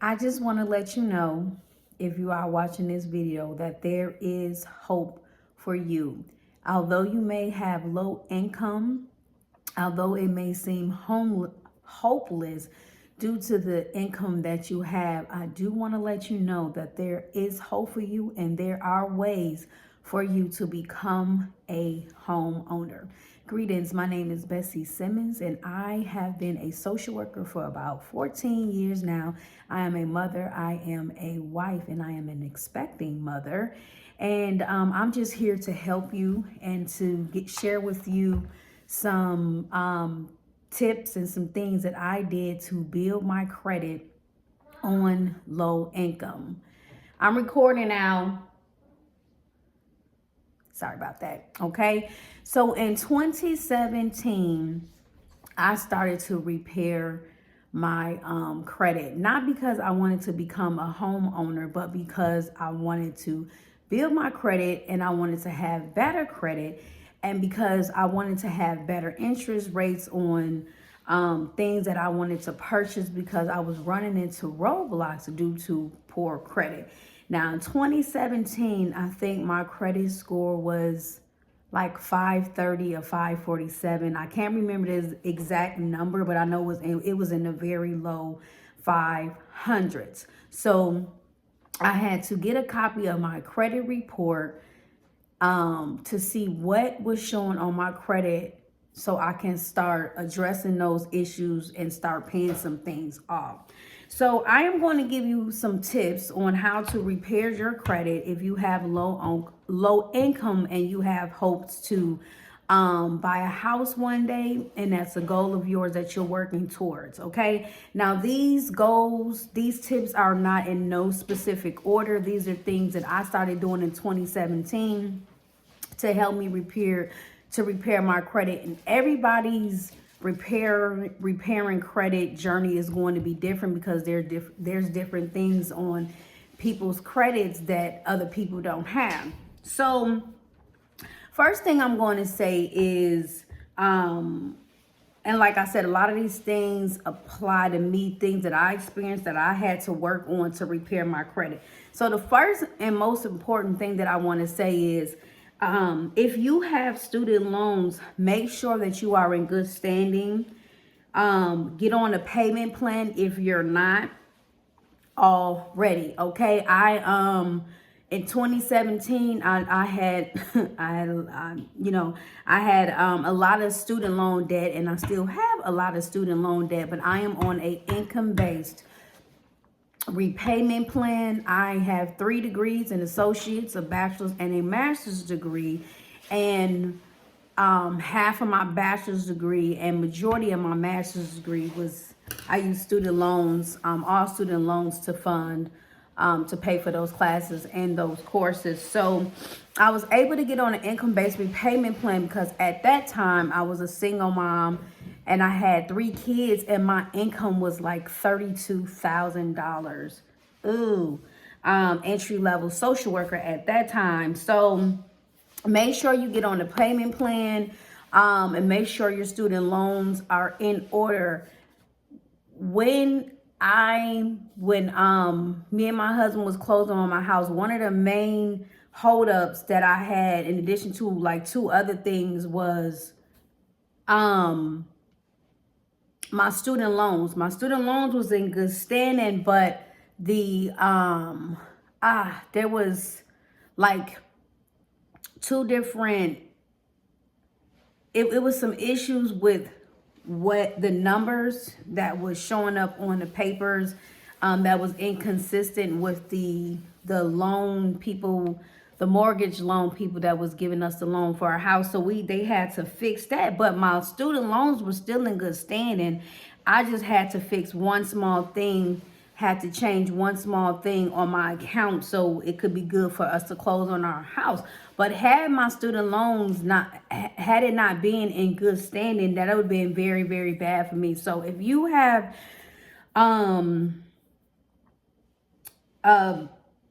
I just want to let you know, if you are watching this video, that there is hope for you. Although you may have low income, although it may seem hopeless due to the income that you have, I do want to let you know that there is hope for you and there are ways for you to become a homeowner. Greetings, my name is Bessie Simmons and I have been a social worker for about 14 years now. I am a mother, I am a wife, and I am an expecting mother. And I'm just here to help you and to share with you some tips and some things that I did to build my credit on low income. I'm recording now. Sorry about that. Okay. So in 2017, I started to repair my credit, not because I wanted to become a homeowner, but because I wanted to build my credit and I wanted to have better credit, and because I wanted to have better interest rates on things that I wanted to purchase, because I was running into roadblocks due to poor credit. Now in 2017, I think my credit score was like 530 or 547. I can't remember the exact number, but I know it was in the very low 500s. So I had to get a copy of my credit report to see what was showing on my credit so I can start addressing those issues and start paying some things off. So I am going to give you some tips on how to repair your credit if you have low income and you have hopes to buy a house one day, and that's a goal of yours that you're working towards. Okay, now these tips are not in no specific order. These are things that I started doing in 2017 to help me repair my credit, and everybody's repairing credit journey is going to be different because there's different things on people's credits that other people don't have. So first thing I'm going to say is and like I said, a lot of these things apply to me, things that I experienced that I had to work on to repair my credit. So the first and most important thing that I want to say is, if you have student loans, make sure that you are in good standing. Get on a payment plan if you're not already. Okay. In 2017, I had, I had a lot of student loan debt, and I still have a lot of student loan debt, but I am on a income-based repayment plan. I have 3 degrees, an associate's, a bachelor's, and a master's degree, and half of my bachelor's degree and majority of my master's degree I used student loans, all student loans to fund, to pay for those classes and those courses. So I was able to get on an income-based repayment plan because at that time I was a single mom and I had 3 kids and my income was like $32,000. Ooh, entry-level social worker at that time. So make sure you get on the payment plan, and make sure your student loans are in order. When me and my husband was closing on my house, one of the main holdups that I had, in addition to like 2 other things, was my student loans. My student loans was in good standing, but there was like 2 different, it was some issues with what the numbers that was showing up on the papers, that was inconsistent with the loan people, the mortgage loan people that was giving us the loan for our house. So they had to fix that, but my student loans were still in good standing. I just had to fix one small thing, had to change one small thing on my account so it could be good for us to close on our house. But had my student loans had it not been in good standing, that would have been very, very bad for me. So if you have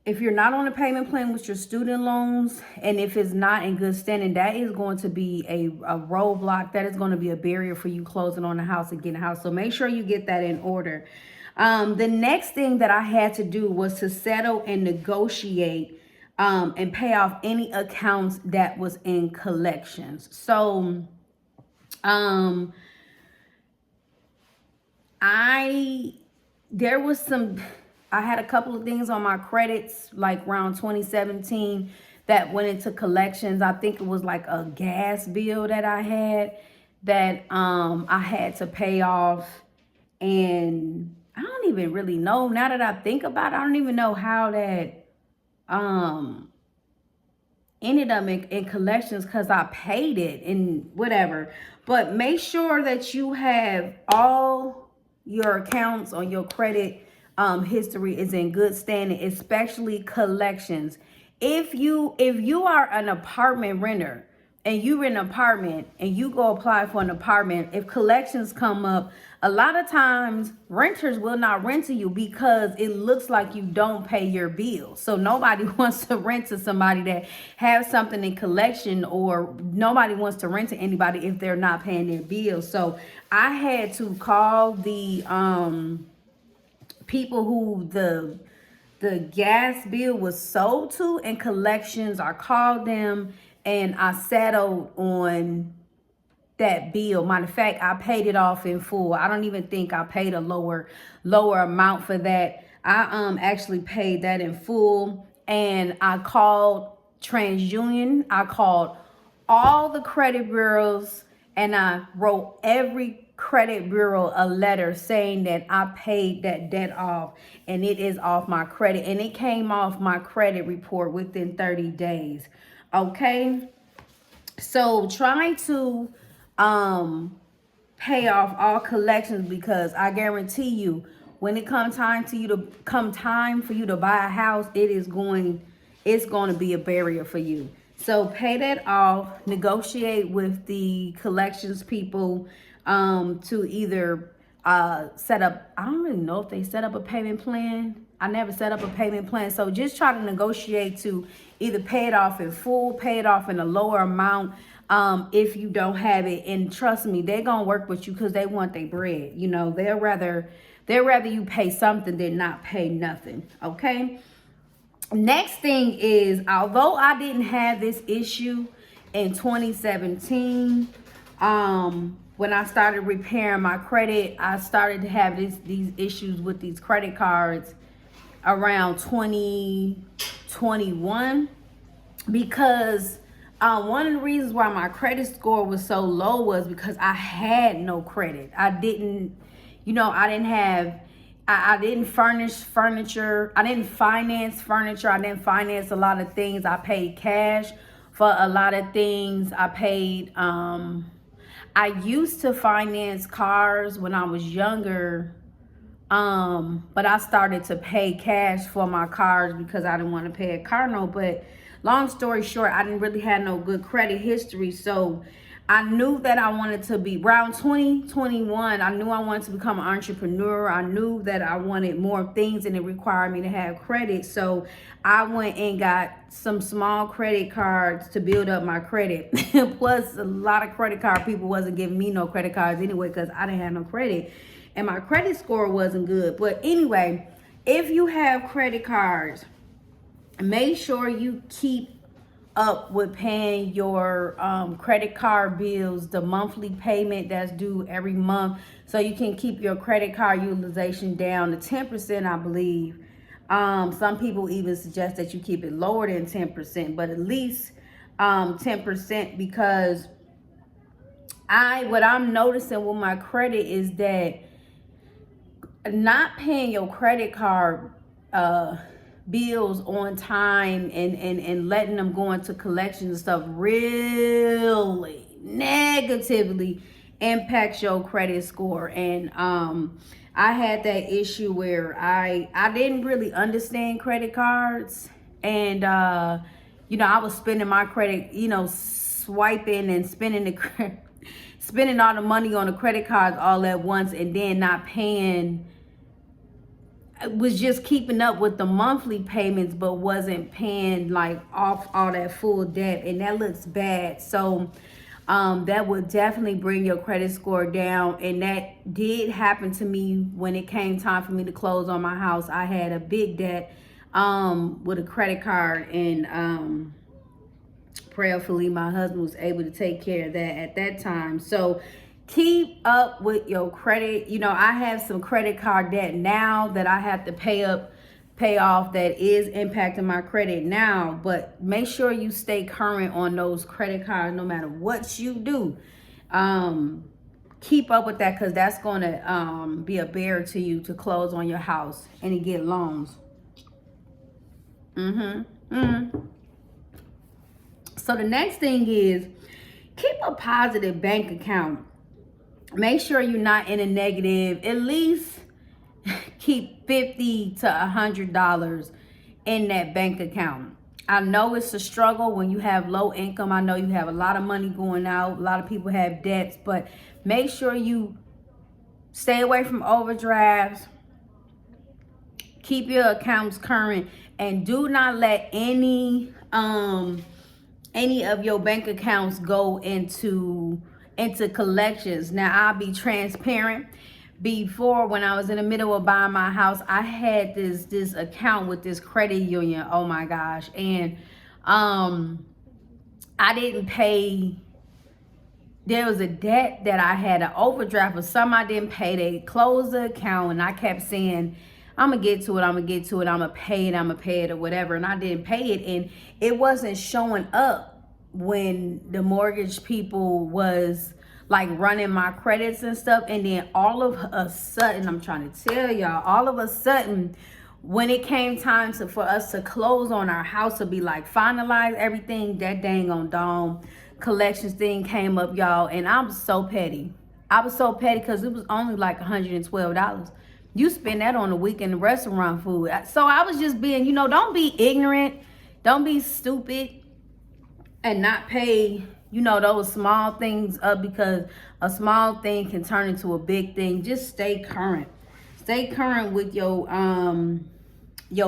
if you're not on a payment plan with your student loans, and if it's not in good standing, that is going to be a roadblock. That is going to be a barrier for you closing on a house and getting a house. So make sure you get that in order. The next thing that I had to do was to settle and negotiate and pay off any accounts that was in collections. So I had a couple of things on my credits like around 2017 that went into collections. I think it was like a gas bill that I had that I had to pay off. And I don't even really know, now that I think about it, I don't even know how that ended up in collections, because I paid it and whatever. But make sure that you have all your accounts on your credit history is in good standing, especially collections. If you are an apartment renter and you rent an apartment and you go apply for an apartment, if collections come up, a lot of times renters will not rent to you because it looks like you don't pay your bills. So nobody wants to rent to somebody that has something in collection, or nobody wants to rent to anybody if they're not paying their bills. So I had to call the people who the gas bill was sold to in collections. I called them and I settled on that bill. Matter of fact, I paid it off in full. I don't even think I paid a lower amount for that. I actually paid that in full. And I called TransUnion. I called all the credit bureaus, and I wrote every credit bureau a letter saying that I paid that debt off and it is off my credit, and it came off my credit report within 30 days. Okay, so try to pay off all collections, because I guarantee you, when it comes time for you to buy a house, it's going to be a barrier for you. So pay that off, negotiate with the collections people to either set up, I don't really know if they set up a payment plan. I never set up a payment plan. So just try to negotiate to either pay it off in full, pay it off in a lower amount if you don't have it. And trust me, they're going to work with you because they want their bread. You know, they'd rather you pay something than not pay nothing. Okay. Next thing is, although I didn't have this issue in 2017, when I started repairing my credit, I started to have these issues with these credit cards around 2021, because one of the reasons why my credit score was so low was because I had no credit. I didn't furnish furniture. I didn't finance furniture. I didn't finance a lot of things. I paid cash for a lot of things. I used to finance cars when I was younger, but I started to pay cash for my cars because I didn't want to pay a car note. But long story short, I didn't really have no good credit history. So I knew that I wanted to be, around 2021, I knew I wanted to become an entrepreneur. I knew that I wanted more things and it required me to have credit. So I went and got some small credit cards to build up my credit. Plus, a lot of credit card people wasn't giving me no credit cards anyway because I didn't have no credit and my credit score wasn't good. But anyway, if you have credit cards, make sure you keep up with paying your credit card bills, the monthly payment that's due every month, so you can keep your credit card utilization down to 10%, I believe. Some people even suggest that you keep it lower than 10%, but at least 10%, because what I'm noticing with my credit is that not paying your credit card bills on time and letting them go into collections and stuff really negatively impacts your credit score. And I had that issue where I didn't really understand credit cards, and I was spending my credit, swiping and spending all the money on the credit cards all at once, and then not paying. Was just keeping up with the monthly payments, but wasn't paying like off all that full debt, and that looks bad. So that would definitely bring your credit score down. And that did happen to me when it came time for me to close on my house. I had a big debt with a credit card, and prayerfully my husband was able to take care of that at that time. So keep up with your credit. You know, I have some credit card debt now that I have to pay off that is impacting my credit now, but make sure you stay current on those credit cards no matter what you do. Keep up with that, because that's going to be a barrier to you to close on your house and to get loans. So the next thing is, keep a positive bank account. Make sure you're not in a negative. At least keep $50 to $100 in that bank account. I know it's a struggle when you have low income. I know you have a lot of money going out. A lot of people have debts, but make sure you stay away from overdrafts. Keep your accounts current, and do not let any of your bank accounts go into collections. Now, I'll be transparent. Before, when I was in the middle of buying my house, I had this account with this credit union. Oh my gosh. And I didn't pay. There was a debt that I had, an overdraft, but some I didn't pay. They closed the account, and I kept saying, I'm gonna get to it, I'm gonna pay it, or whatever. And I didn't pay it, and it wasn't showing up when the mortgage people was like running my credits and stuff. And then all of a sudden, I'm trying to tell y'all, all of a sudden, when it came time for us to close on our house, to be like finalize everything, that dang on dome collections thing came up, y'all. And I was so petty. Because it was only like $112. You spend that on a weekend restaurant food. So I was just being, don't be ignorant. Don't be stupid and not pay, those small things up, because a small thing can turn into a big thing. Just stay current. Stay current with your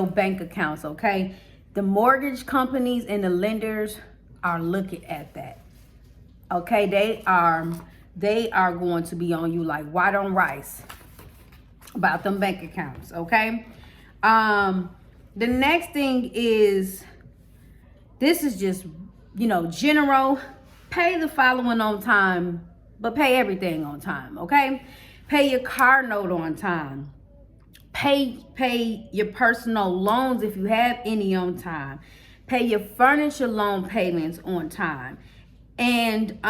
bank accounts, okay? The mortgage companies and the lenders are looking at that. Okay, they are going to be on you like white on rice about them bank accounts, okay? The next thing is, this is just, general. Pay the following on time, but pay everything on time, okay? Pay your car note on time. Pay your personal loans, if you have any, on time. Pay your furniture loan payments on time. And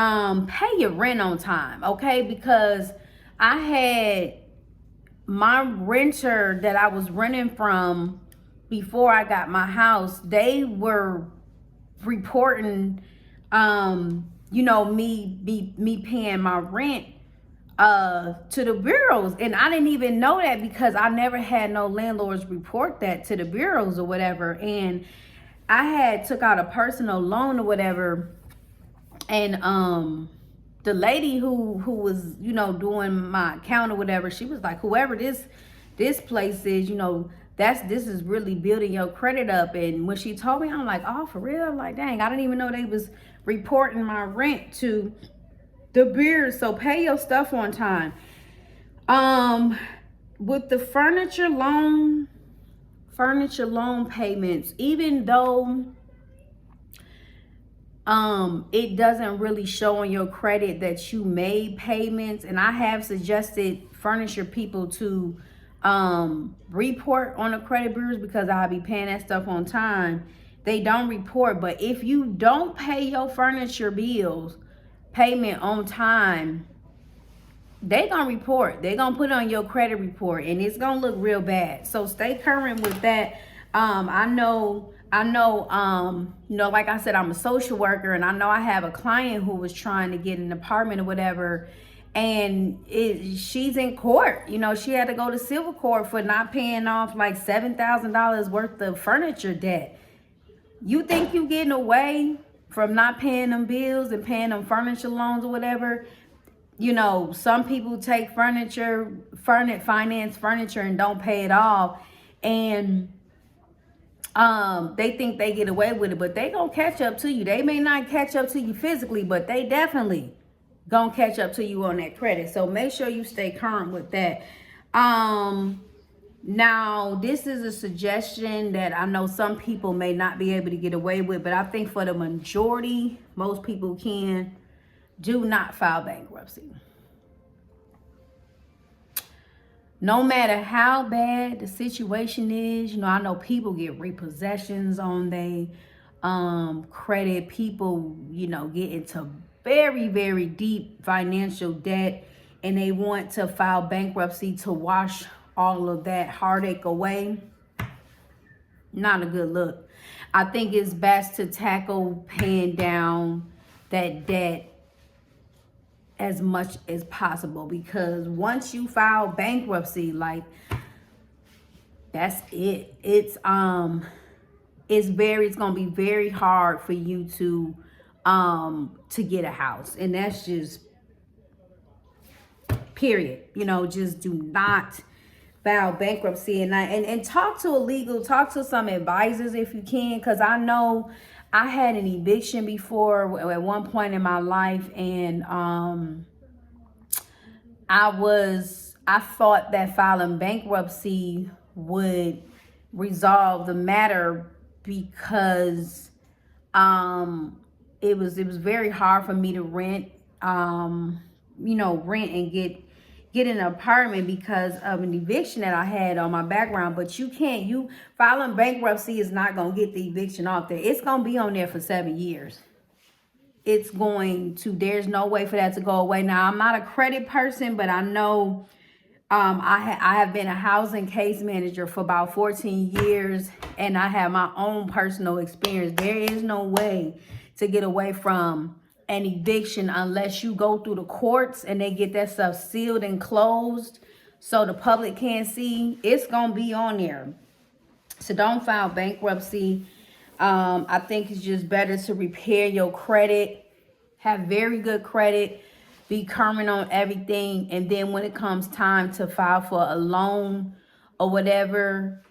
pay your rent on time, okay? Because I had my renter that I was renting from before I got my house, they were reporting me paying my rent to the bureaus. And I didn't even know that, because I never had no landlords report that to the bureaus or whatever. And I had took out a personal loan or whatever, and the lady who was doing my account or whatever, she was like, whoever this place is, this is really building your credit up. And when she told me, I'm like, oh, for real? I'm like, dang, I didn't even know they was reporting my rent to the bureaus. So pay your stuff on time. With the furniture loan payments, even though it doesn't really show on your credit that you made payments, and I have suggested furniture people to report on the credit bureaus, because I'll be paying that stuff on time. They don't report, but if you don't pay your furniture bills payment on time, they gonna report. They gonna put it on your credit report, and it's gonna look real bad. So stay current with that. I know, like I said, I'm a social worker, and I know I have a client who was trying to get an apartment or whatever, and she's in court. She had to go to civil court for not paying off like $7,000 worth of furniture debt. You think you getting away from not paying them bills and paying them furniture loans or whatever? Some people take finance furniture and don't pay it off. And they think they get away with it, but they gonna catch up to you. They may not catch up to you physically, but they definitely gonna catch up to you on that credit. So make sure you stay current with that. Now this is a suggestion that I know some people may not be able to get away with, but I think for the majority, most people can. Do not file bankruptcy. No matter how bad the situation is, you know, I know people get repossessions on their credit. People, you know, get into very, very deep financial debt, and they want to file bankruptcy to wash all of that heartache away. Not a good look. I think it's best to tackle paying down that debt as much as possible, because once you file bankruptcy, like, that's it. It's gonna be very hard for you to get a house, and that's just period. You know, just do not file bankruptcy. And talk to some advisors if you can, because I know I had an eviction before at one point in my life, and I thought that filing bankruptcy would resolve the matter, because it was very hard for me to rent and get an apartment because of an eviction that I had on my background. But you filing bankruptcy is not going to get the eviction off there. It's going to be on there for 7 years. There's no way for that to go away. Now, I'm not a credit person, but I know I have been a housing case manager for about 14 years, and I have my own personal experience. There is no way to get away from an eviction unless you go through the courts and they get that stuff sealed and closed so the public can't see. It's gonna be on there. So don't file bankruptcy. I think it's just better to repair your credit, have very good credit, be current on everything, and then when it comes time to file for a loan or whatever,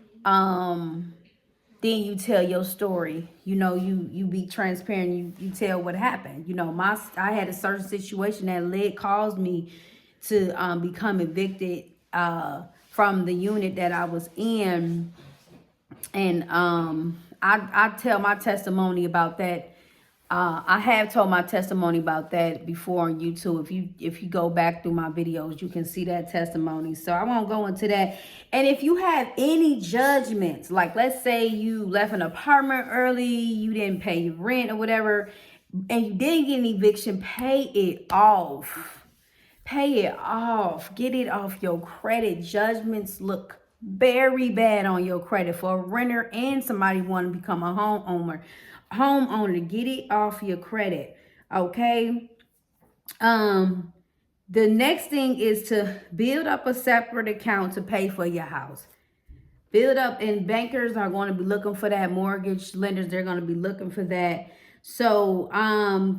then you tell your story. You know, you be transparent. You tell what happened. You know, I had a certain situation that caused me to become evicted from the unit that I was in, and I tell my testimony about that. I have told my testimony about that before on YouTube. If you go back through my videos, you can see that testimony. So I won't go into that. And if you have any judgments, like let's say you left an apartment early, you didn't pay your rent or whatever, and you didn't get an eviction, pay it off. Pay it off. Get it off your credit. Judgments look very bad on your credit for a renter and somebody want to become a homeowner. Get it off your credit. Okay. The next thing is to build up a separate account to pay for your house. Build up, and bankers are going to be looking for that. Mortgage lenders, they're going to be looking for that. So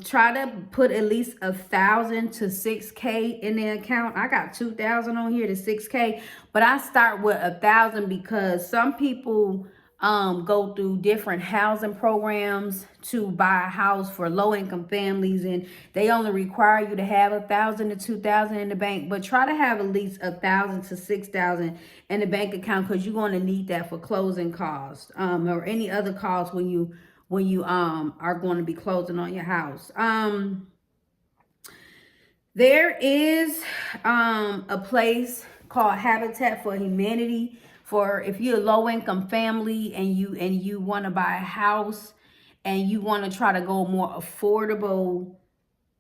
try to put at least 1,000 to 6K in the account. I got 2,000 on here to 6K, but I start with 1,000 because some people go through different housing programs to buy a house for low-income families, and they only require you to have 1,000 to 2,000 in the bank. But try to have at least 1,000 to 6,000 in the bank account, because you're going to need that for closing costs or any other costs when you are going to be closing on your house. There is a place called Habitat for Humanity for if you're a low-income family and you want to buy a house and you want to try to go a more affordable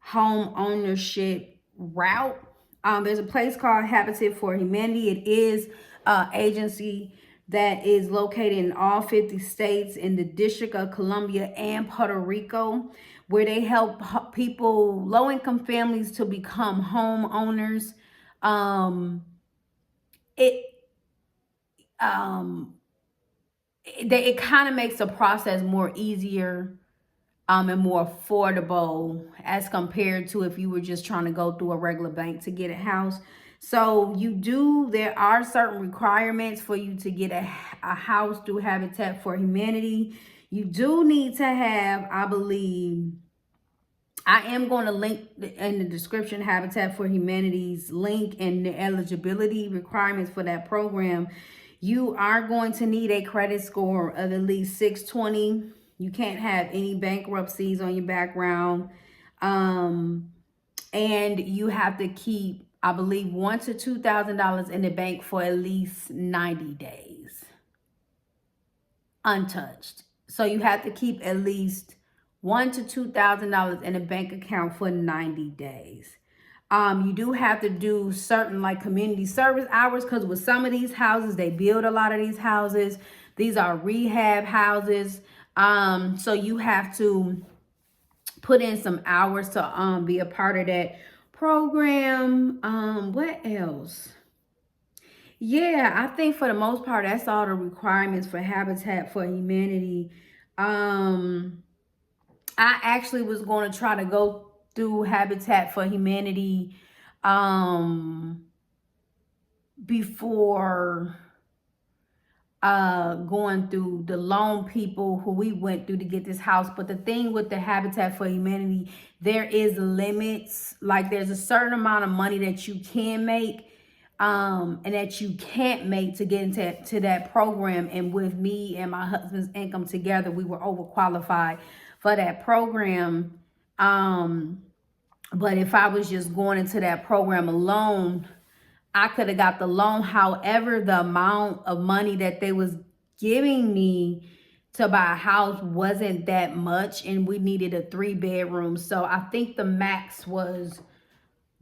home ownership route. There's a place called Habitat for Humanity. It is an agency that is located in all 50 states, in the District of Columbia and Puerto Rico, where they help people, low-income families, to become homeowners. It kind of makes the process more easier and more affordable as compared to if you were just trying to go through a regular bank to get a house. So there are certain requirements for you to get a house through Habitat for Humanity. You do need to have, I believe, I am going to link in the description Habitat for Humanity's link and the eligibility requirements for that program. You are going to need a credit score of at least 620. You can't have any bankruptcies on your background. And you have to keep, I believe, $1,000 to $2,000 in the bank for at least 90 days. Untouched. So you have to keep at least $1,000 to $2,000 in a bank account for 90 days. You do have to do certain like community service hours, because with some of these houses, they build a lot of these houses. These are rehab houses. So you have to put in some hours to be a part of that program. What else? Yeah, I think for the most part, that's all the requirements for Habitat for Humanity. I actually was going to try to go through Habitat for Humanity before going through the loan people who we went through to get this house. But the thing with the Habitat for Humanity, there is limits. Like there's a certain amount of money that you can make and that you can't make to get into that program. And with me and my husband's income together, we were overqualified for that program. But if I was just going into that program alone, I could have got the loan. However, the amount of money that they was giving me to buy a house wasn't that much, and we needed a 3-bedroom. So I think the max was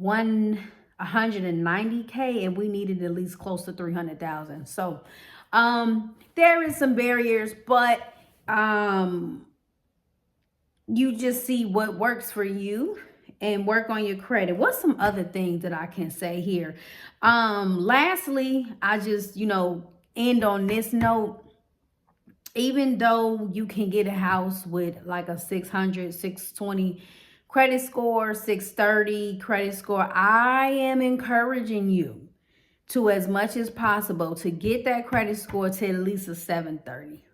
190K, and we needed at least close to 300,000. So there is some barriers, but you just see what works for you and work on your credit. What's some other things that I can say here? Lastly, I just, end on this note. Even though you can get a house with like a 600, 620 credit score, 630 credit score, I am encouraging you to, as much as possible, to get that credit score to at least a 730.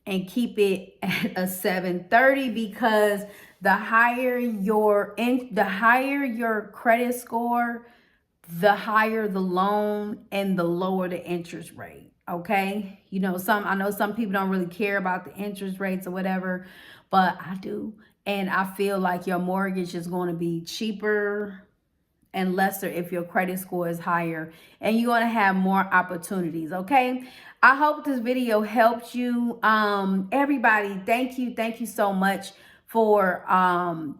And keep it at a 730, because the higher your credit score, the higher the loan and the lower the interest rate. Okay, I know some people don't really care about the interest rates or whatever, but I do, and I feel like your mortgage is going to be cheaper and lesser if your credit score is higher, and you're going to have more opportunities. Okay, I hope this video helped you. Everybody, thank you so much for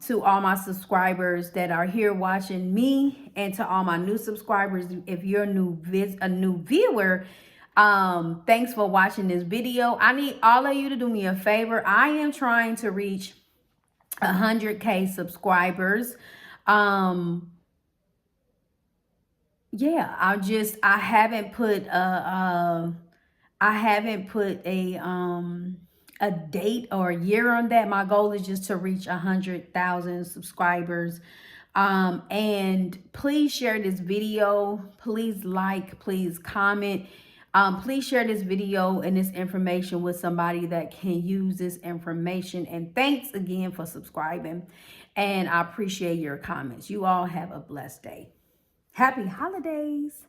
to all my subscribers that are here watching me, and to all my new subscribers. If you're a new viewer, thanks for watching this video. I need all of you to do me a favor. I am trying to reach 100K subscribers. Yeah, I haven't put a date or a year on that. My goal is just to reach 100,000 subscribers. And please share this video. Please like, please comment. Please share this video and this information with somebody that can use this information. And thanks again for subscribing. And I appreciate your comments. You all have a blessed day. Happy holidays.